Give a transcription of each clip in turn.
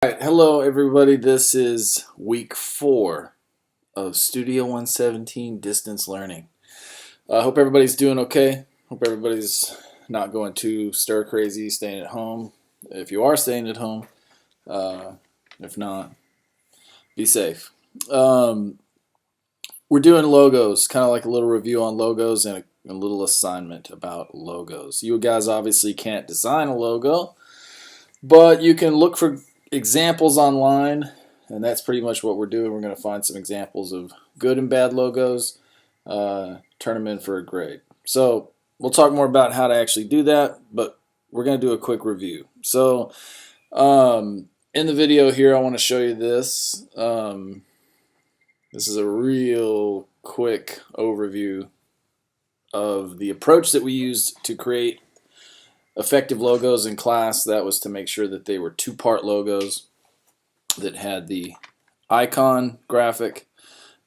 Alright, hello everybody. This is week 4 of STUDIO117 Distance Learning. I hope everybody's doing okay. Hope everybody's not going too stir crazy, staying at home. If you are staying at home, if not, be safe. We're doing logos, kind of like a little review on logos and a little assignment about logos. You guys obviously can't design a logo, but you can look for examples online, and that's pretty much what we're doing. We're going to find some examples of good and bad logos, turn them in for a grade. So we'll talk more about how to actually do that, but we're going to do a quick review. So in the video here, I want to show you this. This is a real quick overview of the approach that we used to create effective logos in class. That was to make sure that they were two-part logos that had the icon graphic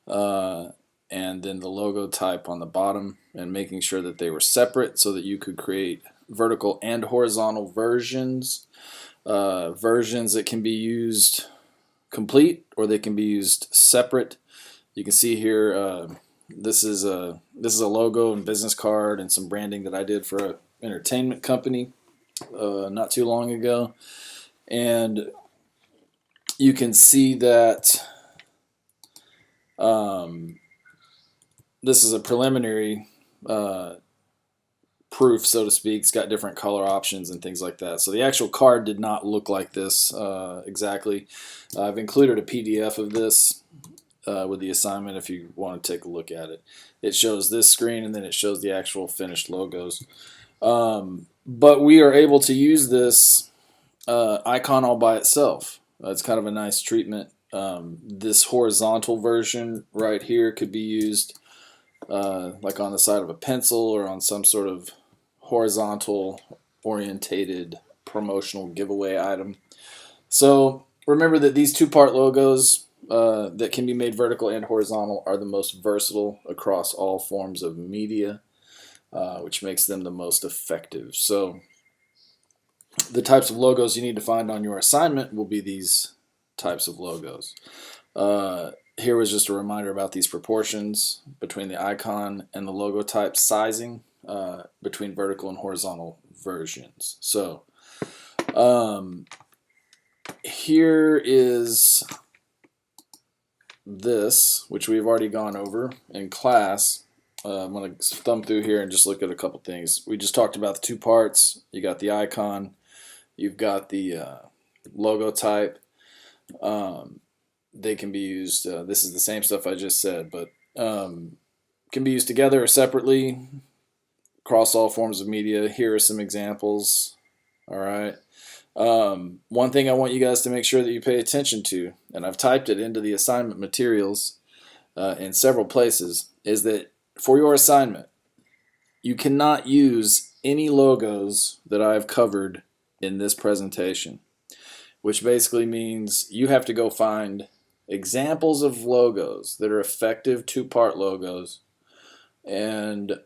and then the logo type on the bottom, and making sure that they were separate so that you could create vertical and horizontal versions that can be used complete or they can be used separate. You can see here this is a logo and business card and some branding that I did for a entertainment company not too long ago, and you can see that this is a preliminary proof, so to speak. It's got different color options and things like that. So the actual card did not look like this exactly. I've included a PDF of this with the assignment if you want to take a look at it. It shows this screen and then it shows the actual finished logos. But we are able to use this icon all by itself. It's kind of a nice treatment. This horizontal version right here could be used like on the side of a pencil or on some sort of horizontal orientated promotional giveaway item. So remember that these two-part logos that can be made vertical and horizontal are the most versatile across all forms of media, which makes them the most effective. So the types of logos you need to find on your assignment will be these types of logos. Here was just a reminder about these proportions between the icon and the logo type sizing between vertical and horizontal versions. So here is this, which we've already gone over in class. I'm going to thumb through here and just look at a couple things. We just talked about the two parts. You got the icon, you've got the logo type. They can be used, this is the same stuff I just said, but can be used together or separately across all forms of media. Here are some examples. All right. One thing I want you guys to make sure that you pay attention to, and I've typed it into the assignment materials in several places, is that for your assignment, you cannot use any logos that I've covered in this presentation, which basically means you have to go find examples of logos that are effective two-part logos, and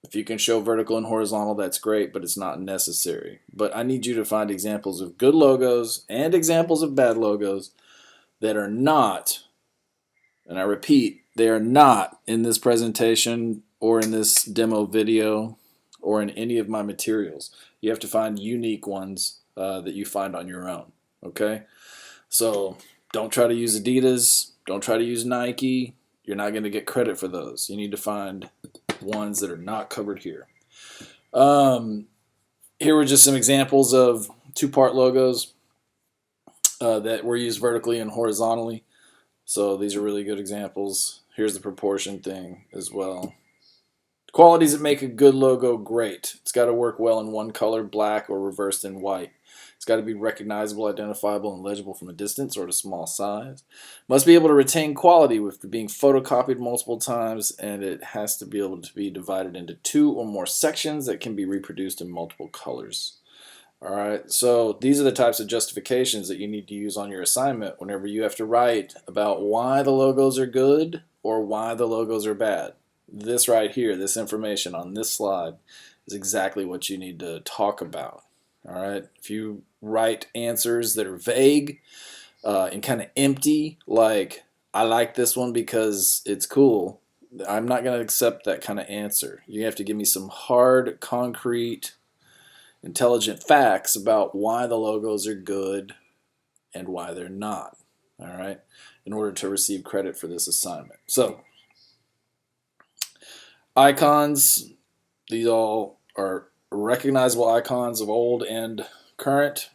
if you can show vertical and horizontal, that's great, but it's not necessary. But I need you to find examples of good logos and examples of bad logos that are not, and I repeat, they are not in this presentation or in this demo video or in any of my materials. You have to find unique ones that you find on your own. Okay? So don't try to use Adidas. Don't try to use Nike. You're not going to get credit for those. You need to find ones that are not covered here. Here were just some examples of two-part logos that were used vertically and horizontally. So these are really good examples. Here's the proportion thing as well. Qualities that make a good logo great. It's got to work well in one color, black, or reversed in white. It's got to be recognizable, identifiable, and legible from a distance or at a small size. Must be able to retain quality with being photocopied multiple times, and it has to be able to be divided into 2 or more sections that can be reproduced in multiple colors. Alright, so these are the types of justifications that you need to use on your assignment whenever you have to write about why the logos are good or why the logos are bad. This right here, this information on this slide, is exactly what you need to talk about. Alright, if you write answers that are vague and kind of empty, like, I like this one because it's cool. I'm not going to accept that kind of answer. You have to give me some hard, concrete, intelligent facts about why the logos are good and why they're not, all right, in order to receive credit for this assignment. So, icons, these all are recognizable icons of old and current.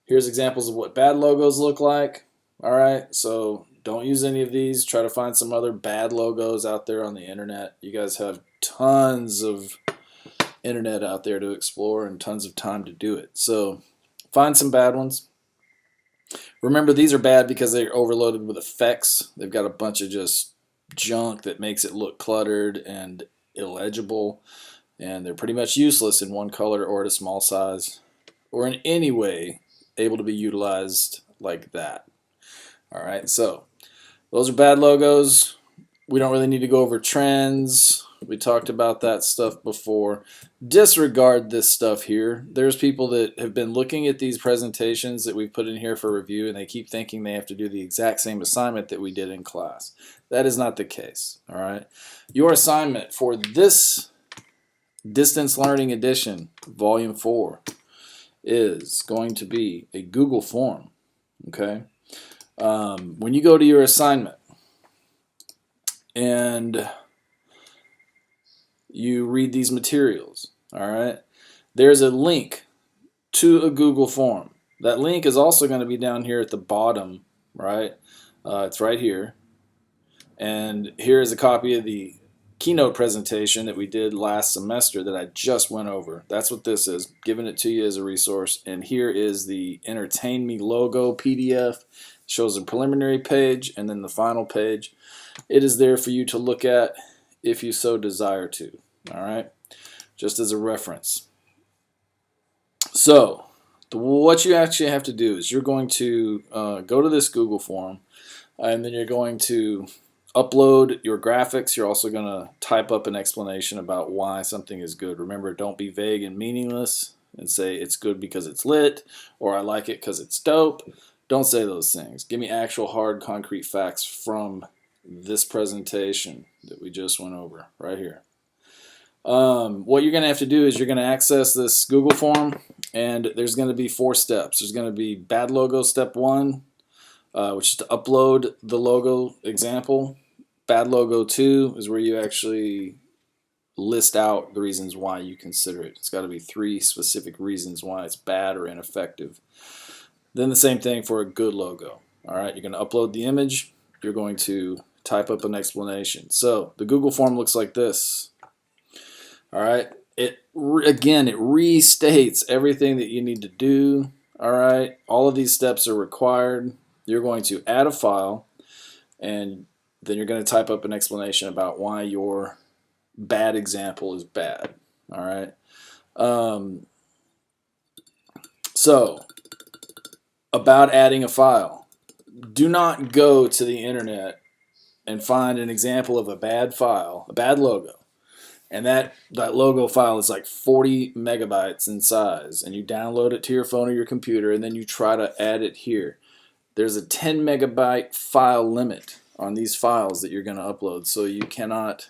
Here's examples of what bad logos look like, all right, so don't use any of these. Try to find some other bad logos out there on the internet. You guys have tons of internet out there to explore and tons of time to do it. So find some bad ones. Remember, these are bad because they're overloaded with effects. They've got a bunch of just junk that makes it look cluttered and illegible, and they're pretty much useless in one color or at a small size or in any way able to be utilized like that. All right, so those are bad logos. We don't really need to go over trends. We talked about that stuff before. Disregard this stuff here. There's people that have been looking at these presentations that we put in here for review, and they keep thinking they have to do the exact same assignment that we did in class. That is not the case, all right? Your assignment for this Distance Learning Edition, Volume 4, is going to be a Google form, okay? When you go to your assignment and you read these materials, all right, there's a link to a Google form. That link is also going to be down here at the bottom, right? It's right here. And here is a copy of the keynote presentation that we did last semester that I just went over. That's what this is, giving it to you as a resource. And here is the Entertain Me logo PDF. Shows a preliminary page and then the final page. It is there for you to look at if you so desire to, all right, just as a reference. So what you actually have to do is you're going to go to this Google form, and then you're going to upload your graphics. You're also going to type up an explanation about why something is good. Remember, don't be vague and meaningless and say it's good because it's lit or I like it because it's dope. Don't say those things. Give me actual hard concrete facts from this presentation that we just went over right here. What you're going to have to do is you're going to access this Google form, and there's going to be 4 steps. There's going to be bad logo step 1, which is to upload the logo example. Bad logo 2 is where you actually list out the reasons why you consider it. It's got to be 3 specific reasons why it's bad or ineffective. Then the same thing for a good logo. All right, you're going to upload the image. You're going to type up an explanation. So the Google form looks like this. All right, again, it restates everything that you need to do. All right, all of these steps are required. You're going to add a file, and then you're going to type up an explanation about why your bad example is bad. All right. So, about adding a file. Do not go to the internet and find an example of a bad file, a bad logo, and that logo file is like 40 megabytes in size, and you download it to your phone or your computer, and then you try to add it here. There's a 10 megabyte file limit on these files that you're going to upload, so you cannot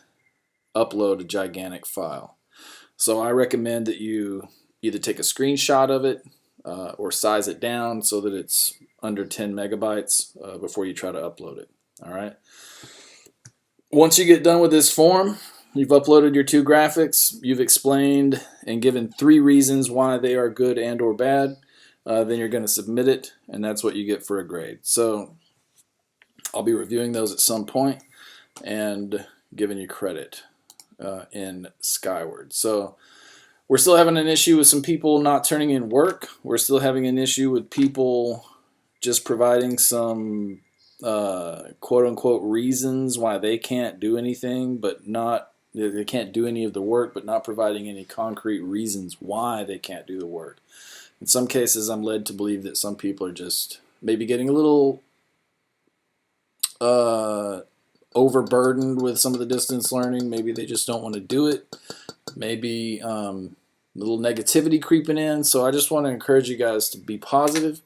upload a gigantic file. So I recommend that you either take a screenshot of it or size it down so that it's under 10 megabytes before you try to upload it. All right. Once you get done with this form, you've uploaded your 2 graphics, you've explained and given 3 reasons why they are good and or bad, then you're going to submit it, and that's what you get for a grade. So I'll be reviewing those at some point and giving you credit in Skyward. So we're still having an issue with some people not turning in work. We're still having an issue with people just providing some quote-unquote reasons why they can't do anything, but not they can't do any of the work, but not providing any concrete reasons why they can't do the work. In some cases, I'm led to believe that some people are just maybe getting a little overburdened with some of the distance learning. Maybe they just don't want to do it. Maybe little negativity creeping in. So I just want to encourage you guys to be positive.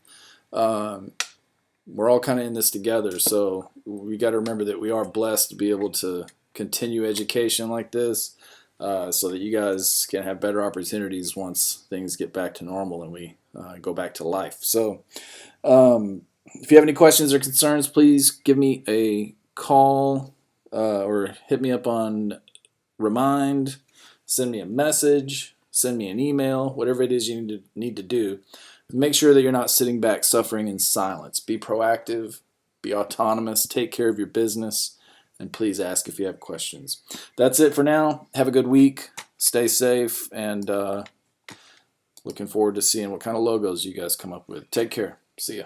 We're all kind of in this together, so we got to remember that we are blessed to be able to continue education like this, so that you guys can have better opportunities once things get back to normal and we go back to life. So if you have any questions or concerns, please give me a call or hit me up on Remind, send me a message, send me an email, whatever it is you need to do. Make sure that you're not sitting back suffering in silence. Be proactive, be autonomous, take care of your business, and please ask if you have questions. That's it for now. Have a good week. Stay safe, and looking forward to seeing what kind of logos you guys come up with. Take care. See ya.